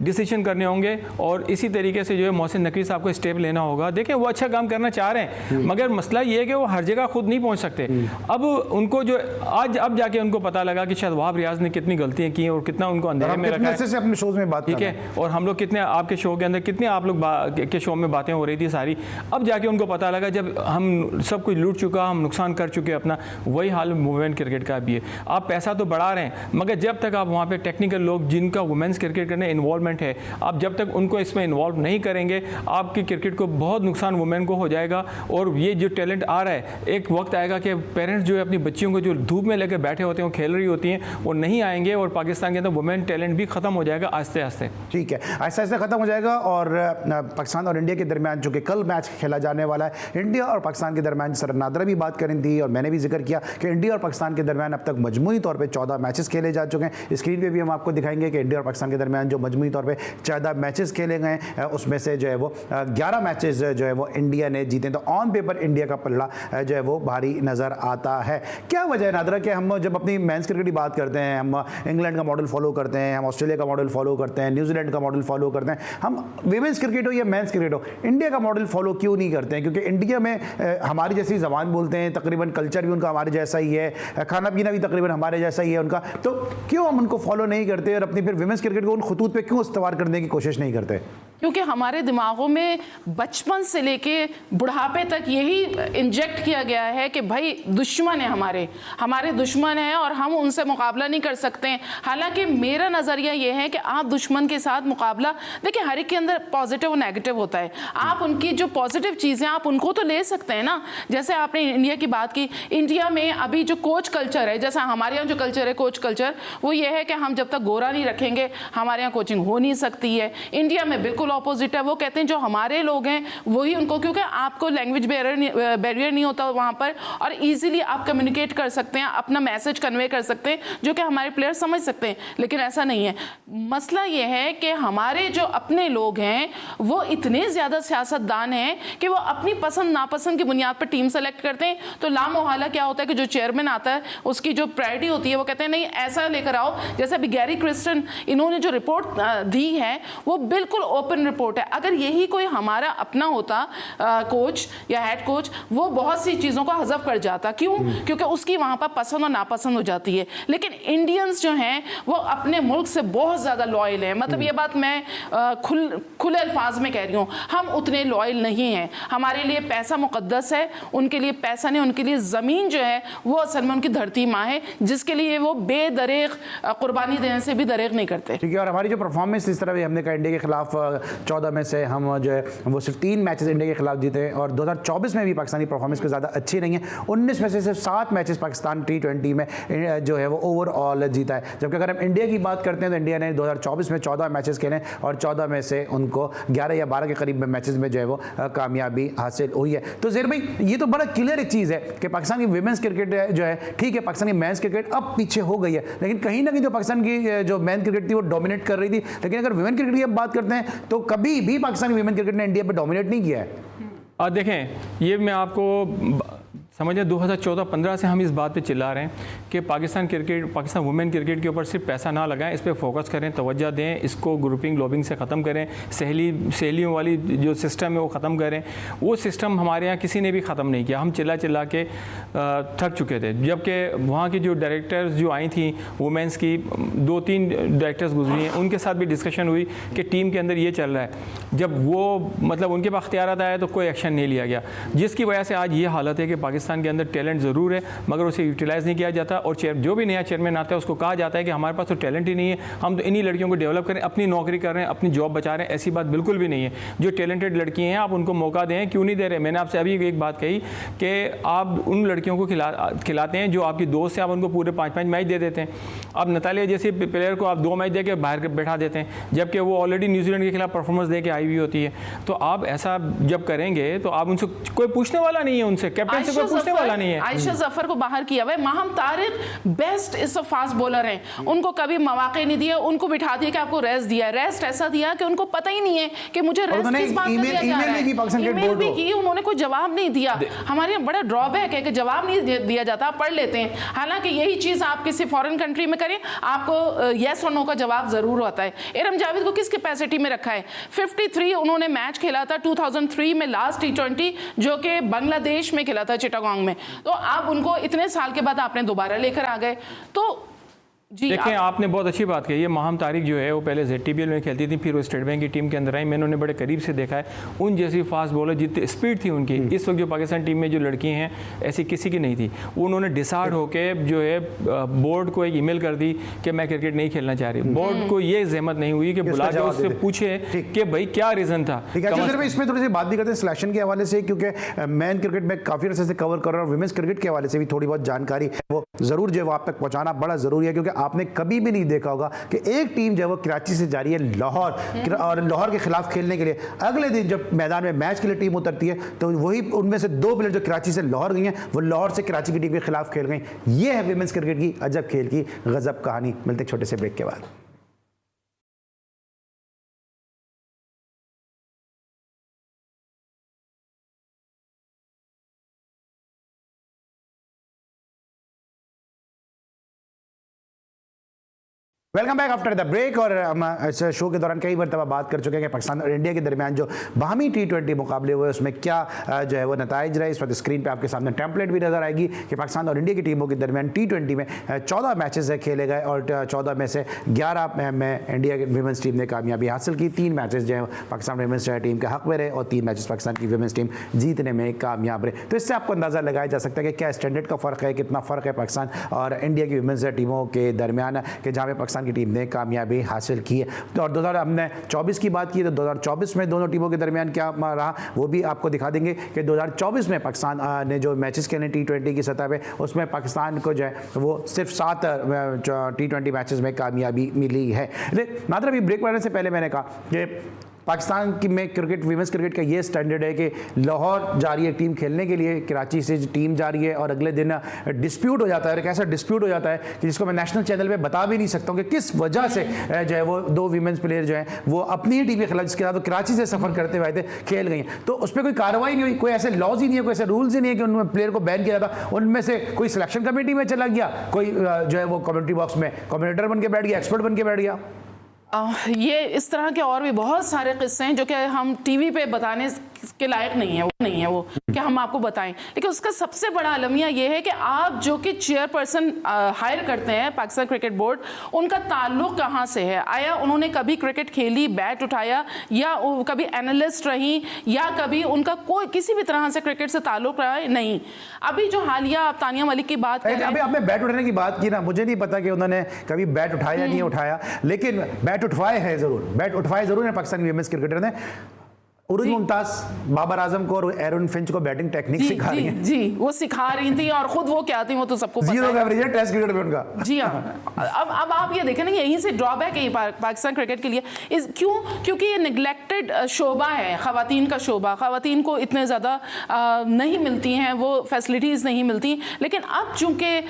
डिसीजन करने होंगे और इसी तरीके से जो है मोहसिन नकवी साहब को स्टेप लेना होगा। देखें वो अच्छा काम करना चाह रहे हैं, मगर मसला ये है कि वो हर जगह खुद नहीं पहुंच सकते। अब उनको जो आज अब जाके उनको पता लगा कि शायद वहाब रियाज ने कितनी गलतियां की और कितना उनको अंधेरे में रखा है अपने शोज में बात, ठीक है, और हम लोग कितने आपके शो के अंदर कितने आप लोग के शो में बातें हो रही थी सारी। अब जाके उनको पता लगा जब हम सब कुछ लूट चुका, हम नुकसान कर चुके अपना, वही हाल वुमेन क्रिकेट का भी है। आप पैसा तो बढ़ा रहे हैं, मगर जब तक आप वहाँ पे टेक्निकल लोग जिनका वुमेन्स क्रिकेट करने इन्वॉल्वमेंट है, आप जब तक उनको इसमें इन्वॉल्व नहीं करेंगे, आपकी क्रिकेट को बहुत नुकसान वुमेन को हो जाएगा। और ये जो टैलेंट आ रहा है, एक वक्त आएगा कि पेरेंट्स जो है अपनी बच्चियों को जो धूप में लेकर बैठे होते हैं, वो खेल रही होती हैं, वो नहीं आएंगे और पाकिस्तान के अंदर वुमेन टैलेंट भी खत्म हो जाएगा आहिस्ते आहिस्ते। ठीक है, आहिस्ते आहिस्ते खत्म हो जाएगा। और पाकिस्तान और इंडिया के दरमियान जो कि कल मैच खेला जाने वाला है, इंडिया और पाकिस्तान के दरमियान सर नादरा भी बात करी थी और मैंने भी जिक्र किया कि इंडिया और पाकिस्तान के दरमियान अब तक मजमूई तौर पर 14 मैचेस खेले जा चुके हैं। स्क्रीन पे भी हम आपको दिखाएंगे कि इंडिया और पाकिस्तान के दरमियान जो मजमूई तौर पे 14 मैचेस खेले गए हैं, उसमें से जो है वो 11 मैचेस जो है वो इंडिया ने जीते। तो ऑन पेपर इंडिया का पल्ला जो है वो भारी नज़र आता है। क्या वजह है नादरा कि हम जब अपनी मेंस क्रिकेट की बात करते हैं, हम इंग्लैंड का मॉडल फॉलो करते हैं, हम ऑस्ट्रेलिया का मॉडल फॉलो करते हैं, न्यूजीलैंड का मॉडल फॉलो करते हैं, हम वीमेंस क्रिकेट हो या मेंस क्रिकेट हो, इंडिया का मॉडल फॉलो क्यों नहीं करते हैं? क्योंकि इंडिया में हमारी जैसी ज़बान बोलते हैं, तकरीबन कल्चर भी उनका हमारे जैसा ही है, खाना पीना भी तकरीबन हमारे जैसा ही है उनका, तो क्यों हम उनको फॉलो नहीं करते और अपनी फिर वीमेंस क्रिकेट को उन खतूत पे क्यों इस्तेमाल करने की कोशिश नहीं करते? क्योंकि हमारे दिमागों में बचपन से लेके बुढ़ापे तक यही इंजेक्ट किया गया है कि भाई दुश्मन है, हमारे दुश्मन हैं और हम उनसे मुकाबला नहीं कर सकते हैं। हालांकि मेरा नज़रिया ये है कि आप दुश्मन के साथ मुकाबला, देखिए हर एक के अंदर पॉजिटिव और नेगेटिव होता है, आप उनकी जो पॉजिटिव चीज़ें आप उनको तो ले सकते हैं ना। जैसे आपने इंडिया की बात की, इंडिया में अभी जो कोच कल्चर है, जैसा हमारे यहाँ जो कल्चर है कोच कल्चर, वो ये है कि हम जब तक गोरा नहीं रखेंगे हमारे यहाँ कोचिंग हो नहीं सकती है। इंडिया में बिल्कुल ऑपोजिट है, वो कहते हैं जो हमारे लोग हैं वही उनको, क्योंकि आपको लैंग्वेज बैरियर नहीं होता वहाँ पर और इजीली आप कम्युनिकेट कर सकते हैं, अपना मैसेज कन्वे कर सकते हैं जो कि हमारे प्लेयर समझ सकते हैं। लेकिन ऐसा नहीं है। मसला ये है कि हमारे जो अपने लोग हैं वो इतने ज़्यादा सियासतदान हैं कि वो अपनी पसंद नापसंद की बुनियाद पर टीम सेलेक्ट करते हैं। तो लामोहला क्या होता है कि जो चेयरमैन आता है उसकी जो प्रायोरिटी होती है वो कहते हैं नहीं ऐसा लेकर आओ। जैसे अभी गैरी क्रिस्टन इन्होंने जो रिपोर्ट दी है वो बिल्कुल ओपन रिपोर्ट है। अगर यही कोई हमारा अपना होता कोच या हेड कोच, वो बहुत सी चीज़ों को हज़फ कर जाता। क्यों? क्योंकि उसकी वहाँ पर पसंद और नापसंद हो जाती है। लेकिन इंडियंस जो हैं वो अपने मुल्क से बहुत ज़्यादा लॉयल हैं। मतलब ये बात मैं खुले अल्फाज में कह रही हूँ, हम उतने लॉयल नहीं हैं। हमारे लिए पैसा मुकद्दस है, उनके लिए पैसा नहीं, उनके लिए ज़मीन जो है वो असल में उनकी धरती माँ है जिसके लिए वो बेदरेग कुर्बानी देने से भी दरेग नहीं करते। ठीक है। और हमारी जो परफॉर्मेंस इस तरह भी हमने कहा इंडिया के खिलाफ 14 में से हम जो है वो सिर्फ 3 मैचेस इंडिया के खिलाफ जीते हैं और 2024 में भी पाकिस्तानी परफॉर्मेंस को ज़्यादा अच्छी नहीं है। 19 में से सिर्फ 7 मैचेस पाकिस्तान T20 में जो है वो ओवरऑल जीता है। जबकि अगर हम इंडिया की बात करते हैं तो इंडिया ने 2024 में 14 मैचेस खेले और 14 में से उनको 11 या 12 के करीब में मैचेस में जो है वो कामयाबी हासिल हुई है। तो ज़ेर भाई ये तो बड़ा क्लियर एक चीज़ है कि पाकिस्तान की विमेंस क्रिकेट जो है ठीक है, पाकिस्तान की मेंस क्रिकेट अब पीछे हो गई है, लेकिन कहीं ना कहीं जो पाकिस्तान की जो मेन क्रिकेट थी वो डोमिनेट कर रही थी। लेकिन अगर विमेन क्रिकेट की हम बात करते हैं तो कभी भी पाकिस्तानी विमेन क्रिकेट ने इंडिया पर डोमिनेट नहीं किया है। देखें ये मैं आपको समझिए 2014-15 से हम इस बात पे चिल्ला रहे हैं कि पाकिस्तान वुमेन क्रिकेट के ऊपर सिर्फ पैसा ना लगाएं, इस पे फोकस करें, तवज्जो दें, इसको ग्रुपिंग लॉबिंग से ख़त्म करें, सहेलियों वाली जो सिस्टम है वो ख़त्म करें। वो सिस्टम हमारे यहाँ किसी ने भी ख़त्म नहीं किया। हम चिल्ला के थक चुके थे। जबकि वहाँ की जो डायरेक्टर्स जो आई थी वुमेंस की, 2-3 डायरेक्टर्स गुजरी हैं, उनके साथ भी डिस्कशन हुई कि टीम के अंदर ये चल रहा है। जब वो मतलब उनके पास अख्तियारात आया तो कोई एक्शन नहीं लिया गया, जिसकी वजह से आज ये हालत है कि पाकिस्तान के अंदर टैलेंट ज़रूर है मगर उसे यूटिलाइज़ नहीं किया जाता। और जो भी नया चेयरमैन आता है उसको कहा जाता है कि हमारे पास तो टैलेंट ही नहीं है, हम तो इन्हीं लड़कियों को डेवलप करें, अपनी नौकरी कर रहे हैं, अपनी जॉब बचा रहे हैं। ऐसी बात बिल्कुल भी नहीं है। जो टैलेंटेड लड़की हैं आप उनको मौका दें, क्यों नहीं दे रहे? मैंने आपसे अभी एक बात कही कि आप उन लड़कियों को खिलाते हैं जो आपकी दोस्त है, आप उनको पूरे 5-5 मैच दे देते हैं। अब नतालिया जैसे प्लेयर को आप 2 मैच दे के बाहर बैठा देते हैं, जबकि वो ऑलरेडी न्यूजीलैंड के खिलाफ परफॉर्मेंस दे के आई हुई होती है। तो आप ऐसा जब करेंगे तो आप उनसे कोई पूछने वाला नहीं है, उनसे कैप्टन से कोई पूछने वाला नहीं है। आयशा जफर को बाहर किया हुआ है। माहम तारिक बेस्ट इस फास्ट बॉलर हैं, उनको कभी मौके नहीं दिए, उनको बिठा दिया कि आपको रेस्ट दिया। रेस्ट ऐसा दिया कि उनको पता ही नहीं है कि मुझे रेस्ट किस बात का दिया जा रहा है। ईमेल भी की, उन्होंने कोई जवाब नहीं दिया। हमारे यहाँ बड़ा ड्रॉबैक है कि जवाब नहीं दिया जाता, पढ़ लेते हैं। हालांकि यही चीज़ आप किसी फॉरेन कंट्री में करें आपको येस और नो का जवाब ज़रूर होता है। इरम जावेद को किस कैपेसिटी में रखा है? 53 उन्होंने मैच खेला था 2003 में, लास्ट T20 जो कि बांग्लादेश में खेला था चिटागोंग में। तो आप उनको इतने साल के बाद आपने दोबारा लेकर आ गए। तो जी देखें आपने बहुत अच्छी बात कही है। माहम तारिक जो है वो पहले ZTBL में खेलती थी, फिर वो स्टेट बैंक की टीम के अंदर आई। मैंने उन्हें बड़े करीब से देखा है। उन जैसी फास्ट बॉलर जितनी स्पीड थी उनकी, इस वक्त जो पाकिस्तान टीम में जो लड़की हैं ऐसी किसी की नहीं थी। उन्होंने डिसाइड होकर जो है बोर्ड को एक ईमेल कर दी कि मैं क्रिकेट नहीं खेलना चाह रही। बोर्ड को ये जहमत नहीं हुई कि बुला के उससे पूछे कि भाई क्या रीज़न था। इसमें थोड़ी सी बात भी करते हैं सिलेक्शन के हवाले से, क्योंकि मैन क्रिकेट में काफ़ी अर्से से कवर कर रहा हूँ, विमेंस क्रिकेट के हवाले से भी थोड़ी बहुत जानकारी वो ज़रूर जो है वो आप तक पहुँचाना बड़ा ज़रूरी है। क्योंकि आपने कभी भी नहीं देखा होगा कि एक टीम जो है वो कराची से जा रही है लाहौर और लाहौर के खिलाफ खेलने के लिए, अगले दिन जब मैदान में मैच के लिए टीम उतरती है तो वही उनमें से 2 प्लेयर जो कराची से लाहौर गई हैं वो लाहौर से कराची की टीम के खिलाफ खेल गई। ये है विमेंस क्रिकेट की अजब खेल की गजब कहानी। मिलते हैं छोटे से ब्रेक के बाद। Welcome back after the break. और हम इस शो के दौरान कई मरतबा बात कर चुके हैं कि पाकिस्तान और इंडिया के दरमियान जो बाहमी T20 मुकाबले हुए उसमें क्या जो है वो नताइज रहे। इस वक्त स्क्रीन पे आपके सामने टेम्पलेट भी नजर आएगी कि पाकिस्तान और इंडिया की टीमों के दरमियान T20 में 14 मैचेस खेले गए और 14 में से 11 में इंडिया की विमेंस टीम ने कामयाबी हासिल की। 3 मैचेस जो है पाकिस्तान विमेंस टीम के हक में रहे और 3 मैचेस पाकिस्तान की विमेंस टीम जीतने में कामयाब रहे। तो इससे आपको अंदाज़ा लगाया जा सकता है कि क्या स्टैंडर्ड का फ़र्क है, कितना फ़र्क है पाकिस्तान और इंडिया की विमेंस टीमों के दरमियान कि जहाँ पे पाकिस्तान की टीम ने कामयाबी हासिल की है। तो और 2024 की बात की तो 2024 में दोनों टीमों के दरमियान क्या रहा वो भी आपको दिखा देंगे कि 2024 में पाकिस्तान ने जो मैचेस खेले T20 की सतह पे उसमें पाकिस्तान को जो है वो सिर्फ 7 T20 मैचेस में कामयाबी मिली है। लेकिन मात्र अभी ब्रेक मारने से पहले मैंने कहा कि पाकिस्तान की में क्रिकेट विमेंस क्रिकेट का ये स्टैंडर्ड है कि लाहौर जा रही है टीम खेलने के लिए, कराची से टीम जा रही है और अगले दिन डिस्प्यूट हो जाता है। कैसा डिस्प्यूट हो जाता है कि जिसको मैं नेशनल चैनल पे बता भी नहीं सकता हूँ कि किस वजह से जो है वो 2 विमेंस प्लेयर जो है वो अपनी ही टीम के खिलाफ जिसके साथ वो कराची से सफर करते हुए थे खेल गई हैं। तो उस पर कोई कार्रवाई नहीं हुई, कोई ऐसे लॉज ही नहीं है, कोई ऐसे रूल्स ही नहीं है कि उनमें प्लेयर को बैन किया जाता। उनमें से कोई सिलेक्शन कमेटी में चला गया, कोई जो है वो कमेंट्री बॉक्स में कमेंटेटर बन के बैठ गया, एक्सपर्ट बन के बैठ गया। ये इस तरह के और भी बहुत सारे किस्से हैं जो कि हम टीवी पे बताने के लायक नहीं है वो कि हम आपको बताएं। लेकिन उसका सबसे बड़ा अलमिया ये है कि आप जो कि चेयरपर्सन हायर करते हैं पाकिस्तान क्रिकेट बोर्ड, उनका ताल्लुक कहाँ से है? आया उन्होंने कभी क्रिकेट खेली, बैट उठाया, या कभी एनालिस्ट रही, या कभी उनका कोई किसी भी तरह से क्रिकेट से ताल्लुक रहा है? नहीं। अभी जो हालिया आप तानिया मलिक की बात कर रहे हैं, अभी आपने बैट उठाने की बात की ना, मुझे नहीं पता कि उन्होंने कभी बैट उठाया नहीं उठाया, लेकिन बैट उठवाए है जरूर, बैट उठवाए जरूर है पाकिस्तानी विमेंस क्रिकेटर ने। उरुज मुमताज बाबर आजम को और एरन फिंच को बैटिंग टेक्निक सिखा रही हैं। जी वो सिखा रही थी और खुद वो क्या थी वो तो सबको पता है। 0 एवरेज है टेस्ट क्रिकेट में उनका। जी हाँ। अब आप ये देखें ना, यहीं से ड्रॉबैक है पाकिस्तान क्रिकेट के लिए। क्योंकि ये निगलेक्टेड शोबा है, खवातीन का शोबा। खवातीन को इतने ज़्यादा नहीं मिलती हैं, वो फैसिलिटीज़ नहीं मिलती। लेकिन अब चूंकि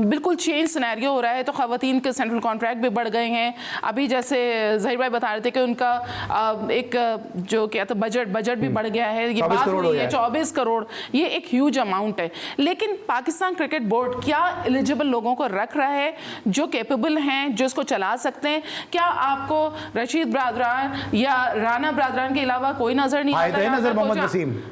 बिल्कुल चेंज सिनेरियो हो रहा है तो खवातीन के सेंट्रल कॉन्ट्रैक्ट भी बढ़ गए हैं। अभी जैसे जहीर भाई बता रहे थे कि उनका एक जो क्या बजट भी बढ़ गया है, ये बात हुई है 24 करोड़, ये एक ह्यूज अमाउंट है। लेकिन पाकिस्तान क्रिकेट बोर्ड क्या एलिजिबल लोगों को रख रहा है जो कैपेबल हैं, जो इसको चला सकते हैं? क्या आपको रशीद बरादरान या राना बरादरान के अलावा कोई नजर नहीं आता? नजर मोहम्मद वसीम।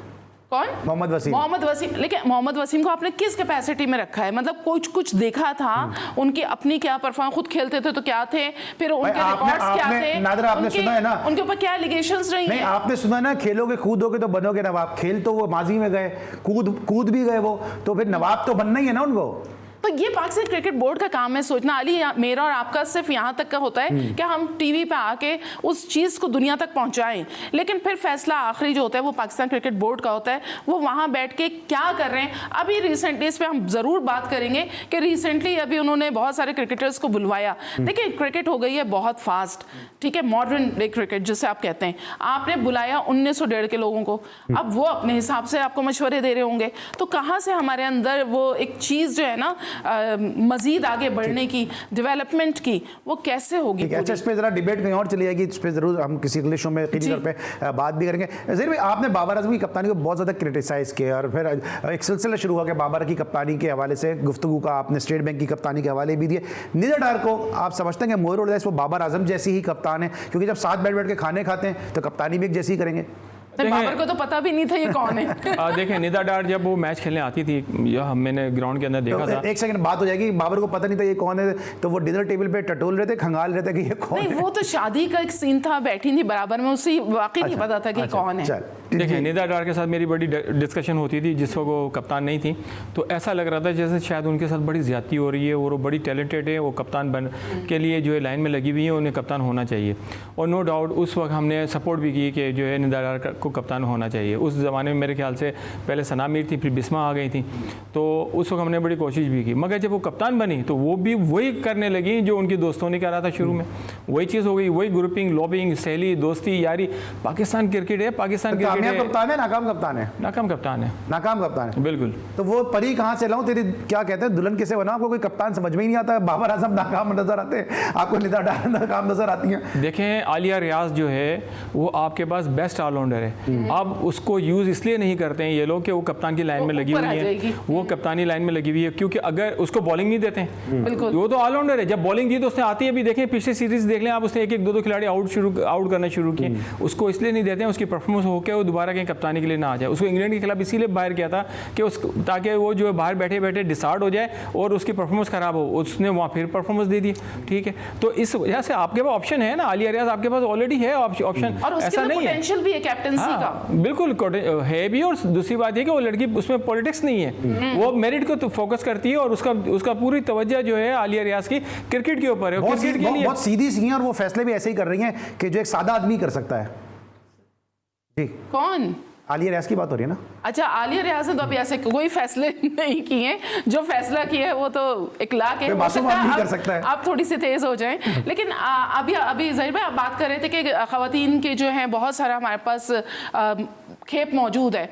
कौन? मोहम्मद वसीम। लेकिन मोहम्मद वसीम को आपने किस कैपेसिटी में रखा है? मतलब कुछ देखा था उनकी अपनी क्या परफॉर्मेंस? खुद खेलते थे तो क्या थे, फिर उनके रिकॉर्ड्स क्या थे, नादरा आपने सुना है ना उनके ऊपर क्या एलिगेशंस रही? नहीं, आपने सुना ना, खेलोगे कूदोगे तो बनोगे नवाब। खेल तो वो माजी में गए, कूद भी गए वो, तो फिर नवाब तो बनना ही है ना उनको। तो ये पाकिस्तान क्रिकेट बोर्ड का काम है सोचना। अली, मेरा और आपका सिर्फ यहाँ तक का होता है कि हम टीवी पे आके उस चीज़ को दुनिया तक पहुँचाएं, लेकिन फिर फैसला आखिरी जो होता है वो पाकिस्तान क्रिकेट बोर्ड का होता है। वो वहाँ बैठ के क्या कर रहे हैं? अभी रिसेंटली इस पर हम ज़रूर बात करेंगे कि रिसेंटली अभी उन्होंने बहुत सारे क्रिकेटर्स को बुलवाया। देखिए क्रिकेट हो गई है बहुत फास्ट, ठीक है, मॉडर्न डे क्रिकेट जिसे आप कहते हैं। आपने बुलाया 1901 के लोगों को, अब वो अपने हिसाब से आपको मशवरे दे रहे होंगे, तो कहाँ से हमारे अंदर वो एक चीज़ जो है ना मजीद आगे बढ़ने की, डेवलपमेंट की, वो कैसे होगी? अच्छा, इस पे जरा डिबेट कहीं और चली जाएगी, इस पे जरूर हम किसी अगले शो में तौर पे बात भी करेंगे। ज़हीर भाई, आपने बाबर आजम की कप्तानी को बहुत ज़्यादा क्रिटिसाइज किया और फिर एक सिलसिला शुरू हुआ कि बाबर की कप्तानी के हवाले से गुफ्तगू का आपने स्टेट बैंक की कप्तानी के हवाले भी दिए। निज़र डार को आप समझते हैं कि मोर और वो बाबर आजम जैसी ही कप्तान है? क्योंकि जब साथ बैठ के खाने खाते हैं तो कप्तानी भी एक जैसी ही करेंगे। बाबर को तो पता भी नहीं था ये कौन है। देखें, निदा डार जब वो मैच खेलने आती थी, यह मैंने ग्राउंड के अंदर देखा था। एक सेकंड बात हो जाएगी, बाबर को पता नहीं था ये कौन है, तो वो डिनर टेबल पे टटोल रहे थे, खंगाल रहे थे कि ये कौन है। वो तो शादी का एक सीन था, बैठी थी बराबर में, उसे वाकई नहीं पता था कि कौन है। देखिए, निदा डार के साथ मेरी बड़ी डिस्कशन होती थी, जिसको वो कप्तान नहीं थी, तो ऐसा लग रहा था जैसे शायद उनके साथ बड़ी ज्यादती हो रही है और वो बड़ी टैलेंटेड है, वो कप्तान बन के लिए जो है लाइन में लगी हुई है, उन्हें कप्तान होना चाहिए। और नो डाउट उस वक्त हमने सपोर्ट भी की कि जो है निदा डार को कप्तान होना चाहिए। उस ज़माने में मेरे ख्याल से पहले सना मीर थी, फिर बिस्मा आ गई थी, तो उस वक्त हमने बड़ी कोशिश भी की, मगर जब वो कप्तान बनी तो वो भी वही करने लगी जो उनकी दोस्तों ने करा था शुरू में। वही चीज़ हो गई, वही ग्रुपिंग, लॉबिंग, सहेली, दोस्ती, यारी। पाकिस्तान क्रिकेट है, पाकिस्तान क्रिकेट है। कप्तान है, नाकाम कप्तान है, नाकाम कप्तान है, नाकाम कप्तान है, बिल्कुल। तो वो परी कहाँ से लाऊं, तेरी क्या कहते हैं दुल्हन किसे बनाऊं, आपको कोई कप्तान समझ में ही नहीं आता। बाबर आजम नाकाम नजर आते हैं, आपको निदा डार नाकाम नजर आती हैं। देखें, आलिया रियाज जो है वो आपके पास बेस्ट ऑलराउंडर है। अब उसको यूज़ इसलिए नहीं करते हैं ये लोग कि वो कप्तान की लाइन में लगी हुई है, वो कप्तानी लाइन में लगी हुई है, क्योंकि अगर उसको बॉलिंग नहीं देते हैं, वो तो ऑलराउंडर है। जब बॉलिंग दी तो उसने आती है, अभी देखें पिछले सीरीज देख लें आप, उसने एक दो खिलाड़ी आउट करना शुरू किए। उसको इसलिए नहीं देते हैं उसकी परफॉर्मेंस होकर वो दोबारा कहीं कप्तानी के लिए ना आ जाए। उसको इंग्लैंड के खिलाफ इसीलिए बाहर किया था कि ताकि वो जो है बाहर बैठे बैठे डिसार्ड हो जाए और उसकी परफॉर्मेंस खराब हो। उसने वहाँ फिर परफॉर्मेंस दे दी, ठीक है। तो इस वजह से आपके पास ऑप्शन है ना, आलिया रियाज आपके पास ऑलरेडी है ऑप्शन, ऐसा नहीं है। पोटेंशियल भी है कैप्टेंसी का, बिल्कुल है भी। और दूसरी बात है कि वो लड़की, उसमें पॉलिटिक्स नहीं है, वो मेरिट को तो फोकस करती है और उसका पूरी तवज्जो जो है आलिया रियाज की क्रिकेट के ऊपर है। बहुत सीधी सी हैं और वो फैसले भी ऐसे ही कर रही हैं कि जो एक सादा आदमी कर सकता है। जी, कौन? आलिया रियाज की बात हो रही है ना? अच्छा, आलिया रियाज ने तो अभी ऐसे कोई फैसले नहीं किए हैं, जो फैसला किया है वो तो इखलाक है, हो सकता है आप थोड़ी सी तेज हो जाएं। लेकिन अभी ज़हीर भाई आप बात कर रहे थे कि ख़वातीन के जो हैं बहुत सारा हमारे पास खेप मौजूद है।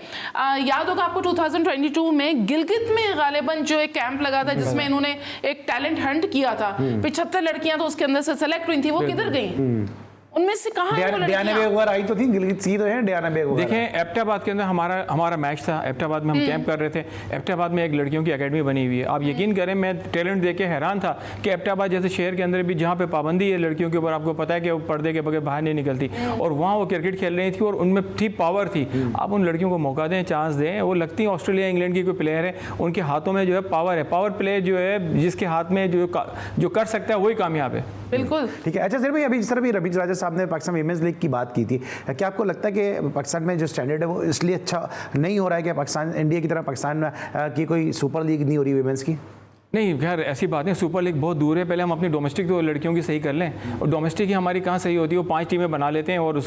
याद होगा आपको 2022 में गिलगित में गालिबन जो एक कैंप लगा था जिसमें इन्होंने एक टैलेंट हंट किया था, 75 लड़कियां तो उसके अंदर से सेलेक्ट हुई थी, वो किधर गई? उनमें से कहाँ है वो लड़कियां? आई तो थी, गिलगित सी तो है डियाना बेग। देखें, एबटाबाद के अंदर हमारा मैच था, एबटाबाद में हम कैंप कर रहे थे। एबटाबाद में एक लड़कियों की एकेडमी बनी हुई है। आप यकीन करें, मैं टैलेंट देख के हैरान था कि एबटाबाद जैसे शहर के अंदर भी जहाँ पे पाबंदी है लड़कियों के ऊपर, आपको पता है कि वो पर्दे के बगैर बाहर नहीं निकलती, और वहाँ वो क्रिकेट खेल रही थी और उनमें थी पावर थी। आप उन लड़कियों को मौका दें, चांस दें, वो लगती हैं ऑस्ट्रेलिया इंग्लैंड की कोई प्लेयर है, उनके हाथों में जो है पावर है। पावर प्ले जो है जिसके हाथ में जो कर सकता है वही कामयाब है। बिल्कुल ठीक है। अच्छा सर भाई, अभी जिस तरह भी रवीज राजा साहब ने पाकिस्तान विमेंस लीग की बात की थी, क्या आपको लगता है कि पाकिस्तान में जो स्टैंडर्ड है वो इसलिए अच्छा नहीं हो रहा है कि पाकिस्तान इंडिया की तरह पाकिस्तान की कोई सुपर लीग नहीं हो रही विमेंस की? नहीं, खैर ऐसी बात नहीं, सुपर लीग बहुत दूर है। पहले हम अपनी डोमेस्टिक तो लड़कियों की सही कर लें, और डोमेस्टिक ही हमारी कहाँ सही होती है। वो 5 टीमें बना लेते हैं और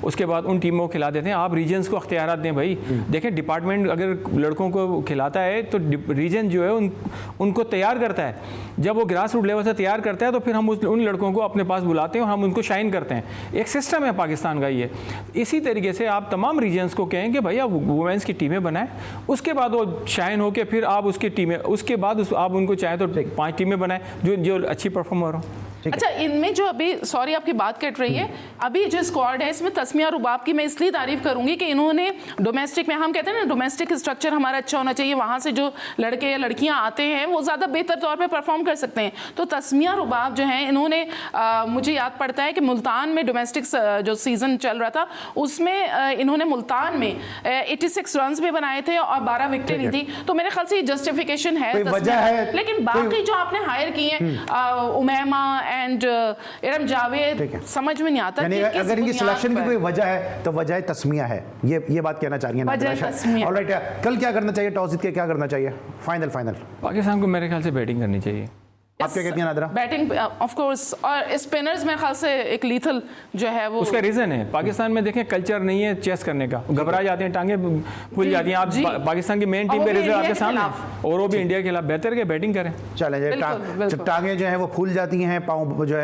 उसके बाद उन टीमों को खिला देते हैं। आप रीजन्स को अख्तियारात दें भाई। देखें, डिपार्टमेंट अगर लड़कों को खिलाता है तो रीजन जो है उनको तैयार करता है। जब वो ग्रास रूट लेवल से तैयार करता है तो फिर हम उन लड़कों को अपने पास बुलाते हैं और हम उनको शाइन करते हैं। एक सिस्टम है पाकिस्तान का ये। इसी तरीके से आप तमाम रीजन्स को कहें कि भाई आप वुमेंस की टीमें बनाएं, उसके बाद वो शाइन होकर फिर आप उसकी टीमें, उसके बाद आप उनको चाहें तो 5 टीमें बनाए जो अच्छी परफॉर्मर हो। अच्छा, इनमें जो अभी, सॉरी आपकी बात कट रही है, अभी जो स्क्वाड है इसमें तस्मिया रुबाब की मैं इसलिए तारीफ करूंगी कि इन्होंने डोमेस्टिक में, हम कहते हैं ना डोमेस्टिक स्ट्रक्चर हमारा अच्छा होना चाहिए, वहाँ से जो लड़के या लड़कियाँ आते हैं वो ज़्यादा बेहतर तौर पे परफॉर्म कर सकते हैं। तो तस्मिया रुबाब जो हैं इन्होंने मुझे याद पड़ता है कि मुल्तान में डोमेस्टिक जो सीज़न चल रहा था उसमें इन्होंने मुल्तान में 86 रन भी बनाए थे और 12 विकेटें ली थी। तो मेरे ख्याल से जस्टिफिकेशन है, लेकिन बाकी जो आपने हायर की हैं उमैमा एंड इरम जावेद, समझ में नहीं आता कि अगर इनकी सिलेक्शन की कोई वजह है तो वजह तस्मिया है, ये बात कहना चाह रही है। ऑलराइट, कल क्या करना चाहिए? टॉस जीत के क्या करना चाहिए? फाइनल पाकिस्तान को मेरे ख्याल से बैटिंग करनी चाहिए। आप क्या कहती हैं नादरा? बैटिंग ऑफ कोर्स, और स्पिनर्स मेरे ख्याल से एक लीथल जो है वो, उसका रीजन है पाकिस्तान में देखें कल्चर नहीं है चेस करने का, घबरा जाते हैं, टांगे फूल जाती हैं। आप पाकिस्तान की मेन टीम पे रिजल्ट आपके सामने, और वो भी इंडिया के खिलाफ, बेहतर के बैटिंग करें। चलें, टांगे जो है वो फूल जाती हैं, पाँव जो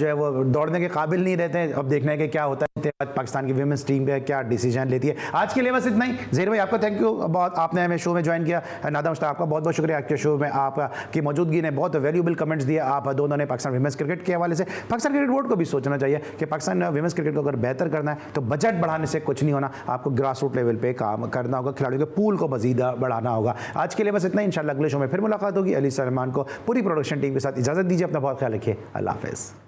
है वो दौड़ने के काबिल नहीं रहते हैं। अब देखने के क्या होता है पाकिस्तान की विमेंस टीम पे क्या डिसीजन लेती है। आज के लिए बस इतना ही। ज़हीर भाई आपका थैंक यू बहुत, आपने हमें शो में ज्वाइन किया। नादा मुश्ताक आपका बहुत बहुत शुक्रिया, आपके शो में आपकी मौजूदगी ने बहुत वैल्यूबल कमेंट्स दिए। आप दोनों ने पाकिस्तान विमेंस क्रिकेट के हवाले से पाकिस्तान क्रिकेट बोर्ड को भी सोचना चाहिए कि पाकिस्तान विमेंस क्रिकेट को अगर बेहतर करना है तो बजट बढ़ाने से कुछ नहीं होना, आपको ग्रास रूट लेवल पे काम करना होगा, खिलाड़ियों के पूल को मजीद बढ़ाना होगा। आज के लिए बस इतना ही। इंशाल्लाह अगले शो में फिर मुलाकात होगी। अली सलमान को पूरी प्रोडक्शन टीम के साथ इजाज़त दीजिए। अपना बहुत ख्याल रखिए। अल्लाह हाफ़िज़।